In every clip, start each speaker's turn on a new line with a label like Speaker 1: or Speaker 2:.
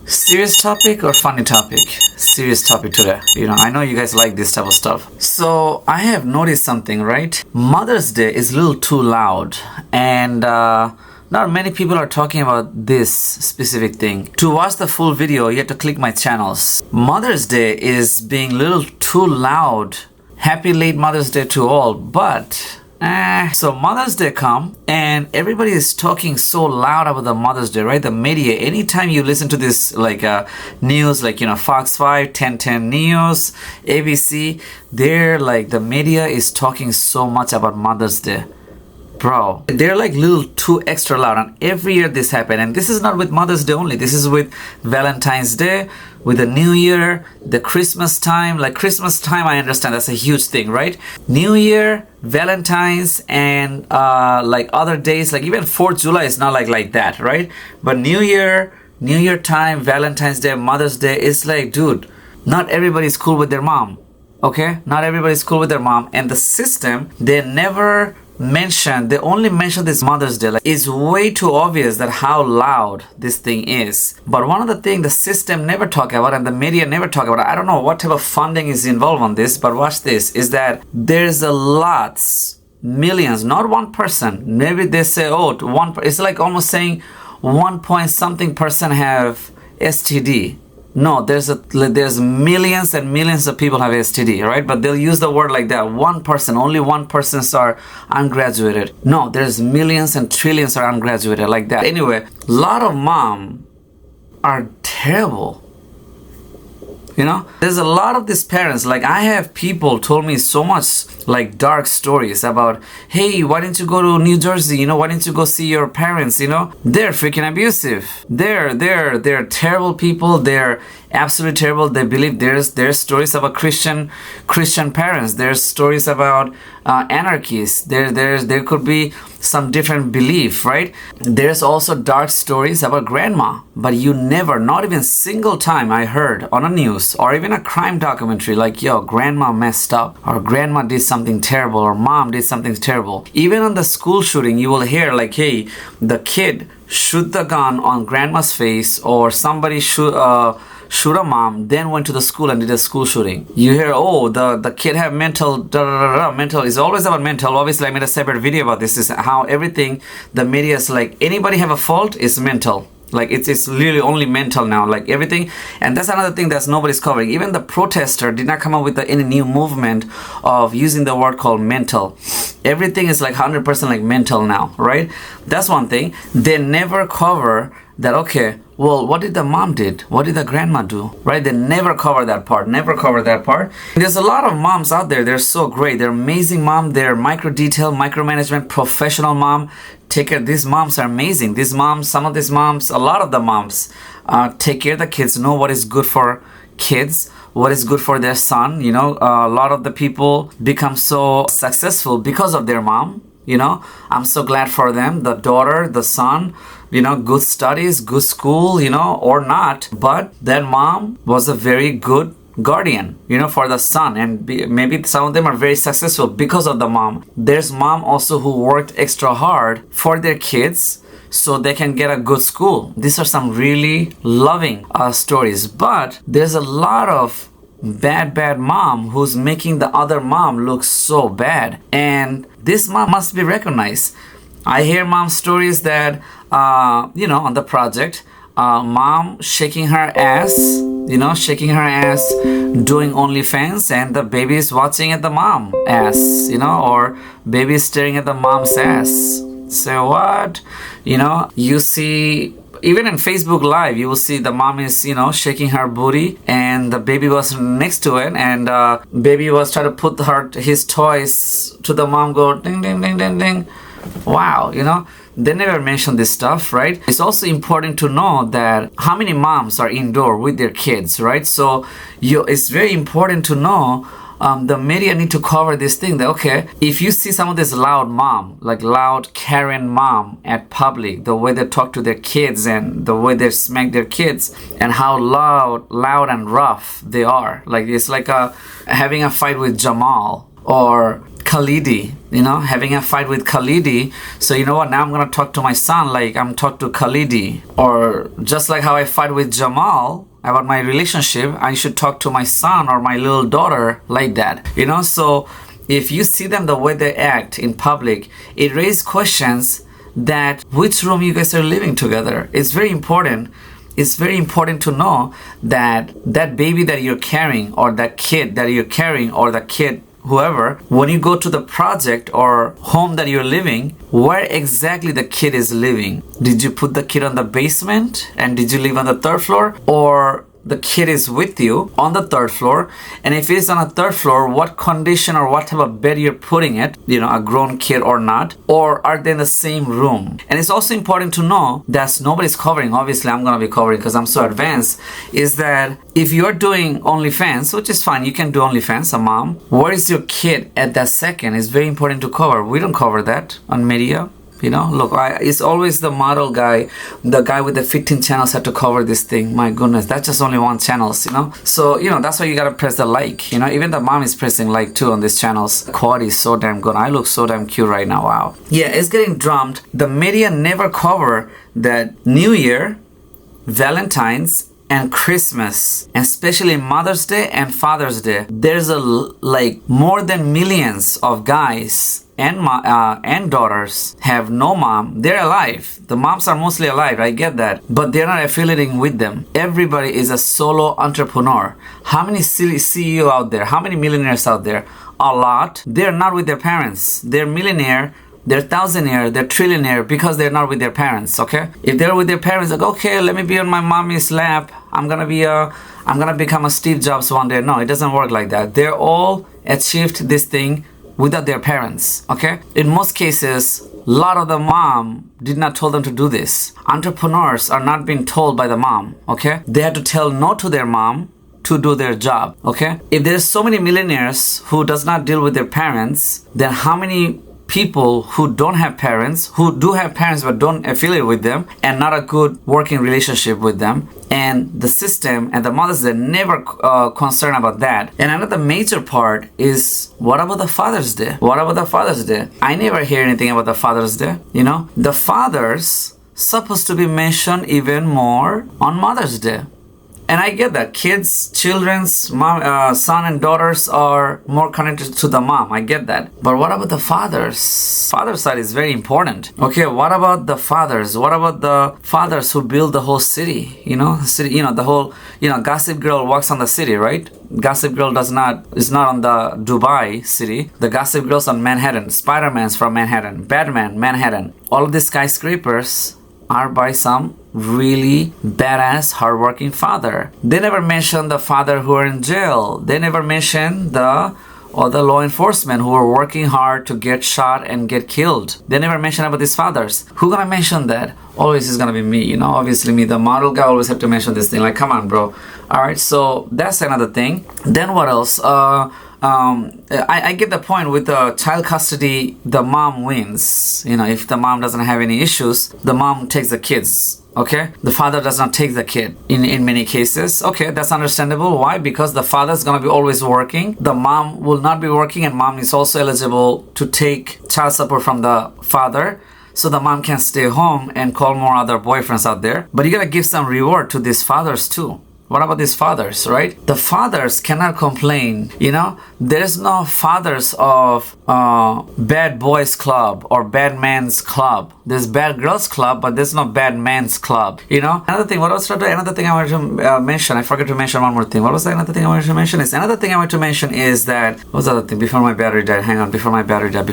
Speaker 1: Serious topic or funny topic? Serious topic today. I know you guys like this type of stuff. So I have noticed something, right? Mother's Day is a little too loud, and not many people are talking about this specific thing. To watch the full video, you have to click my channels. Mother's Day is being a little too loud. Happy late Mother's Day to all, but so Mother's Day come and everybody is talking so loud about the Mother's Day, right? The media, anytime you listen to this news, Fox 5, 1010 News, ABC, the media is talking so much about Mother's Day. Bro, they're little too extra loud, and every year this happen. And this is not with Mother's Day only. This is with Valentine's Day, with the New Year, the Christmas time. Christmas time, I understand that's a huge thing, right? New Year, Valentine's, and other days, even 4th July is not like that, right? But New Year time, Valentine's Day, Mother's Day, it's dude, not everybody's cool with their mom. Okay? Not everybody's cool with their mom. And the system, they only mention this Mother's Day. It's way too obvious that how loud this thing is. But one of the things the system never talk about and the media never talk about, I don't know what type of funding is involved on this, but watch this, is that there's millions, not one person. Maybe they say, it's almost saying 1 point something percent have STD. No, there's millions and millions of people have STD, right? But they'll use the word like that. Only 1% are ungraduated. No, there's millions and trillions are ungraduated like that. Anyway, a lot of mom are terrible. There's a lot of these parents. I have people told me so much dark stories about, hey, why didn't you go to New Jersey? Why didn't you go see your parents? They're freaking abusive. They're terrible people. They're absolutely terrible. They believe there's stories about Christian parents. There's stories about anarchists. There could be some different belief, right? There's also dark stories about grandma, but you never, not even single time I heard on a news or even a crime documentary grandma messed up or grandma did something terrible or mom did something terrible. Even on the school shooting, you will hear hey, the kid shoot the gun on grandma's face, or somebody shoot a mom, then went to the school and did a school shooting. You hear, the kid have mental, mental is always about mental. Obviously, I made a separate video about this. Is how everything, the media is anybody have a fault, is mental. It's literally only mental now, everything. And that's another thing that's nobody's covering. Even the protester did not come up with any new movement of using the word called mental. Everything is 100% mental now, right? That's one thing. They never cover that, okay, well, what did the mom did? What did the grandma do? Right? They never cover that part. There's a lot of moms out there. They're so great. They're amazing mom. They're micro detail, micromanagement, professional mom. Take care. These moms are amazing. Some of these moms, a lot of the moms take care of the kids, know what is good for kids, what is good for their son. A lot of the people become so successful because of their mom. I'm so glad for them. The daughter, the son, good studies, good school, or not. But that mom was a very good guardian, for the son. And maybe some of them are very successful because of the mom. There's mom also who worked extra hard for their kids so they can get a good school. These are some really loving stories. But there's a lot of bad mom who's making the other mom look so bad, and this mom must be recognized. I hear mom stories that on the project, mom shaking her ass doing OnlyFans, and the baby is watching at the mom ass, or baby is staring at the mom's ass. So what? You see, even in Facebook Live, you will see the mom is, shaking her booty, and the baby was next to it, and baby was trying to put his toys to the mom, go ding, ding, ding, ding, ding. Wow, they never mention this stuff, right? It's also important to know that how many moms are indoor with their kids, right? So it's very important to know the media need to cover this thing that, okay, if you see some of this loud mom, loud Karen mom at public, the way they talk to their kids and the way they smack their kids and how loud and rough they are. It's having a fight with Jamal, or Khalidi, having a fight with Khalidi. So you know what? Now I'm gonna talk to my son like I'm talking to Khalidi. Or just like how I fight with Jamal about my relationship, I should talk to my son or my little daughter like that. So if you see them the way they act in public, it raises questions that which room you guys are living together. It's very important. It's very important to know that that baby that you're carrying, or that kid that you're carrying, or the kid, whoever, when you go to the project or home that you're living, where exactly the kid is living. Did you put the kid on the basement and did you live on the third floor? Or the kid is with you on the third floor, and if it's on a third floor, what condition or what type of bed you're putting it, a grown kid or not, or are they in the same room? And it's also important to know that nobody's covering. Obviously I'm gonna be covering because I'm so advanced. Is that if you're doing OnlyFans, which is fine, you can do OnlyFans, a mom, where is your kid at that second? It's very important to cover. We don't cover that on media. Look, it's always the model guy, the guy with the 15 channels had to cover this thing. My goodness, that's just only one channels, So, that's why you gotta press the like, even the mom is pressing like too on these channels. Quad is so damn good. I look so damn cute right now, wow. Yeah, it's getting drummed. The media never cover that New Year, Valentine's, and Christmas, and especially Mother's Day and Father's Day. There's more than millions of guys and daughters have no mom. They're alive. The moms are mostly alive, I get that, but they're not affiliating with them. Everybody is a solo entrepreneur. How many CEO out there? How many millionaires out there? A lot. They're not with their parents. They're millionaire, they're thousandaire, they're trillionaire because they're not with their parents, okay? If they're with their parents, like, okay, let me be on my mommy's lap. I'm gonna become a Steve Jobs one day. No, it doesn't work like that. They're all achieved this thing without their parents, okay? In most cases, a lot of the mom did not tell them to do this. Entrepreneurs are not being told by the mom, okay? They had to tell no to their mom to do their job, okay? If there's so many millionaires who does not deal with their parents, then how many people who don't have parents, who do have parents but don't affiliate with them, and not a good working relationship with them, and the system and the mothers, they're never concerned about that. And another major part is, what about the Father's Day? What about the Father's Day? I never hear anything about the Father's Day. The fathers supposed to be mentioned even more on Mother's Day. And I get that kids, children's mom, son and daughters are more connected to the mom. I get that. But what about the fathers? Father's side is very important. Okay, what about the fathers? What about the fathers who build the whole city? The whole, Gossip Girl walks on the city, right? Gossip Girl is not on the Dubai city. The Gossip Girl's on Manhattan. Spider-Man's from Manhattan. Batman, Manhattan. All of these skyscrapers are by some really badass, hardworking father. They never mention the father who are in jail. They never mention the law enforcement who are working hard to get shot and get killed. They never mention about these fathers. Who gonna mention that? Always is gonna be me, obviously me, the model guy, always have to mention this thing. Like, come on, bro. Alright, so that's another thing. Then what else? I get the point with the child custody, the mom wins. If the mom doesn't have any issues, the mom takes the kids. Okay, the father does not take the kid in many cases. Okay, that's understandable. Why? Because the father is gonna be always working. The mom will not be working, and mom is also eligible to take child support from the father. So the mom can stay home and call more other boyfriends out there. But you gotta give some reward to these fathers too. What about these fathers, right? The fathers cannot complain. There's no fathers of bad boys club or bad man's club. There's bad girls club, but there's no bad man's club. Another thing, another thing I wanted to mention, I forgot to mention one more thing. What was the another thing I wanted to mention? Another thing I wanted to mention is that, what was the other thing? Before my battery died. Hang on, before my battery died.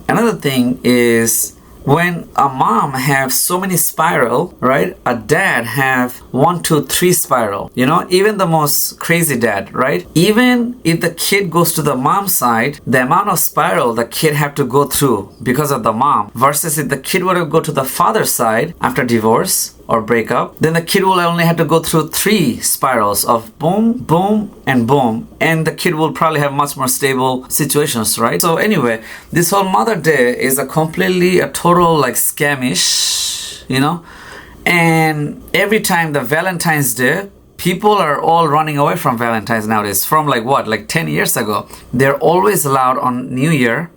Speaker 1: Another thing is, when a mom have so many spiral, right? A dad have 1, 2, 3 spiral. Even the most crazy dad, right? Even if the kid goes to the mom's side, the amount of spiral the kid have to go through because of the mom, versus if the kid were to go to the father's side after divorce or breakup, then the kid will only have to go through 3 spirals of boom, boom, and boom, and the kid will probably have much more stable situations, right? So anyway, this whole Mother Day is a total like scamish, and every time the Valentine's Day, people are all running away from Valentine's nowadays. From like 10 years ago, they're always allowed on New Year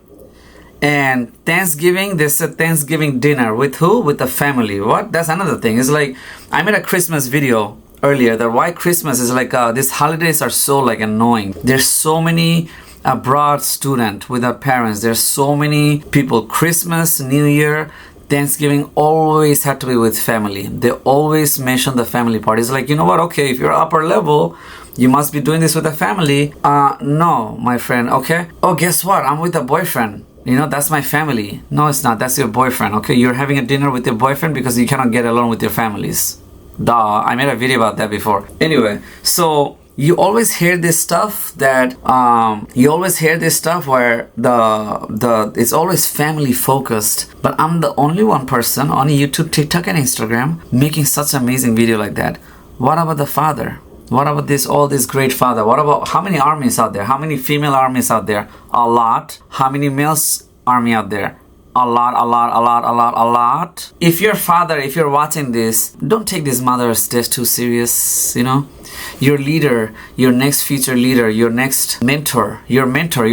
Speaker 1: And Thanksgiving, they said Thanksgiving dinner with who? With the family. What? That's another thing. It's like I made a Christmas video earlier that why Christmas is like these holidays are so like annoying. There's so many abroad student without parents. There's so many people. Christmas, New Year, Thanksgiving always had to be with family. They always mention the family part. It's like, you know what? Okay, if you're upper level, you must be doing this with a family. No, my friend. Okay. Oh, guess what? I'm with a boyfriend. You know, that's my family. No, it's not. That's your boyfriend. Okay, you're having a dinner with your boyfriend because you cannot get along with your families. Duh, I made a video about that before. Anyway, so you always hear this stuff that where the it's always family focused. But I'm the only one person on YouTube, TikTok, and Instagram making such amazing video like that. What about the father? What about all this great father? What about how many armies out there? How many female armies out there? A lot. How many males army out there? A lot. If you're father, if you're watching this, don't take this Mother's Day too serious, you know. Your leader, your next future leader, your next mentor, your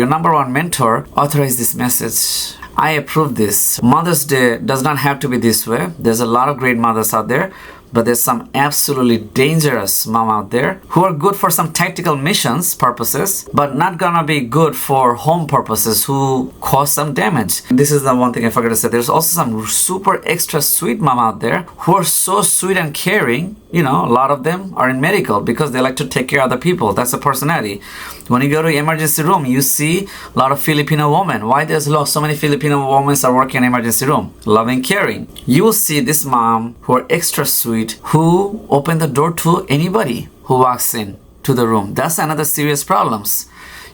Speaker 1: number one mentor, authorize this message. I approve this. Mother's Day does not have to be this way. There's a lot of great mothers out there. But there's some absolutely dangerous mom out there who are good for some tactical missions purposes, but not gonna be good for home purposes, who cause some damage. This is the one thing I forgot to say. There's also some super extra sweet mom out there who are so sweet and caring. You know, a lot of them are in medical because they like to take care of other people. That's a personality. When you go to emergency room, you see a lot of Filipino women. Why there's so many Filipino women are working in emergency room? Loving, caring. You will see this mom who are extra sweet, who open the door to anybody who walks in to the room. That's another serious problems.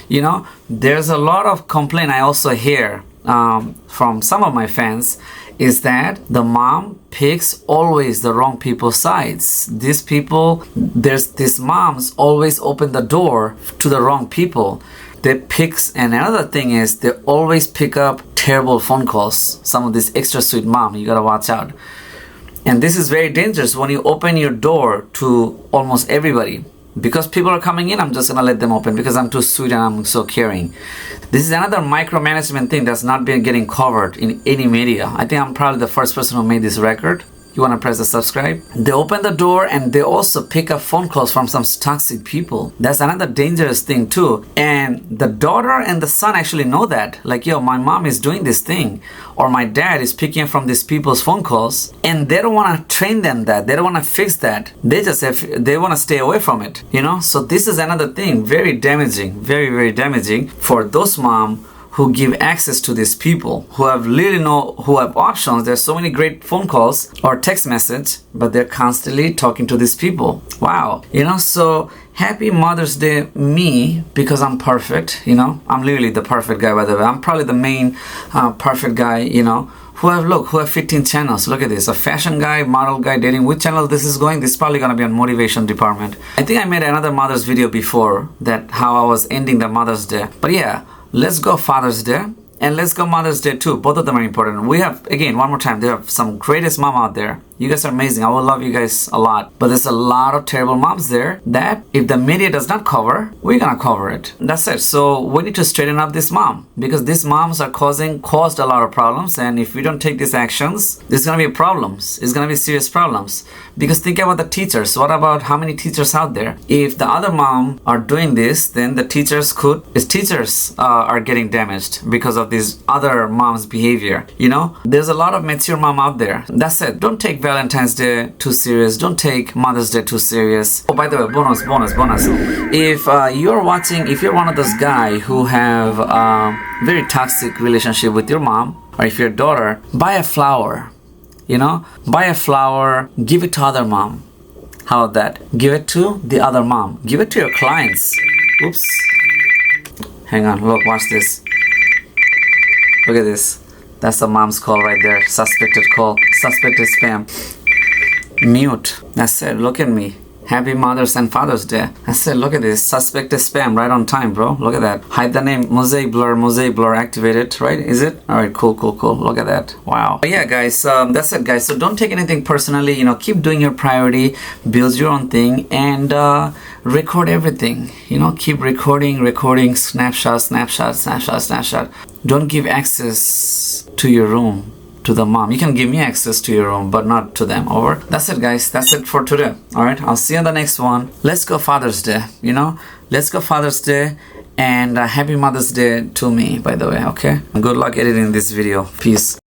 Speaker 1: You know, there's a lot of complaint I also hear from some of my fans is that the mom picks always the wrong people's sides. These moms always open the door to the wrong people. And another thing is they always pick up terrible phone calls. Some of this extra sweet mom, you gotta watch out. And this is very dangerous when you open your door to almost everybody. Because people are coming in, I'm just gonna let them open because I'm too sweet and I'm so caring. This is another micromanagement thing that's not been getting covered in any media. I think I'm probably the first person who made this record. You want to press the subscribe? They open the door and they also pick up phone calls from some toxic people. That's another dangerous thing too. And the daughter and the son actually know that. Like, yo, my mom is doing this thing. Or my dad is picking up from these people's phone calls. And they don't want to train them that. They don't want to fix that. They want to stay away from it. You know? So this is another thing. Very damaging. Very, very damaging for those moms who give access to these people who have options. There's so many great phone calls or text message, but they're constantly talking to these people. Wow. You know, so happy Mother's Day me, because I'm perfect, you know. I'm literally the perfect guy, by the way. I'm probably the main perfect guy, you know, who have 15 channels. Look at this, a fashion guy, model guy, dating. Which channel this is going? This is probably gonna be on motivation department. I think I made another Mother's video before that, how I was ending the Mother's Day. But yeah, let's go Father's Day and let's go Mother's Day too. Both of them are important. We have, again, one more time, there are some greatest mom out there. You guys are amazing. I will love you guys a lot. But there's a lot of terrible moms there that if the media does not cover, we're gonna cover it. That's it. So we need to straighten up this mom, because these moms are caused a lot of problems. And if we don't take these actions, there's gonna be problems. It's gonna be serious problems. Because think about the teachers. What about how many teachers out there? If the other mom are doing this, then the teachers are getting damaged because of this other mom's behavior. You know, there's a lot of mature mom out there. That's it. Don't take Valentine's Day too serious. Don't take Mother's Day too serious. Oh, by the way, bonus. If you're one of those guys who have a very toxic relationship with your mom, or if your daughter, buy a flower. You know, buy a flower, give it to other mom. How about that? Give it to the other mom. Give it to your clients. Oops. Hang on, look, watch this. Look at this. That's the mom's call right there. Suspected call. Suspected spam. Mute. That's it. Look at me. Happy Mother's and Father's Day. I said, look at this. Suspected spam right on time, bro. Look at that. Hide the name. Mosaic blur activated, right? Is it? All right, cool. Look at that. Wow. But yeah, guys, that's it, guys. So don't take anything personally. You know, keep doing your priority, build your own thing, and record everything. You know, keep recording, snapshot. Don't give access to your room to the mom. You can give me access to your room, but not to them. Over. That's it, guys. That's it for today. All right. I'll see you on the next one. Let's go Father's Day. You know, let's go Father's Day, and happy Mother's Day to me, by the way. Okay. Good luck editing this video. Peace.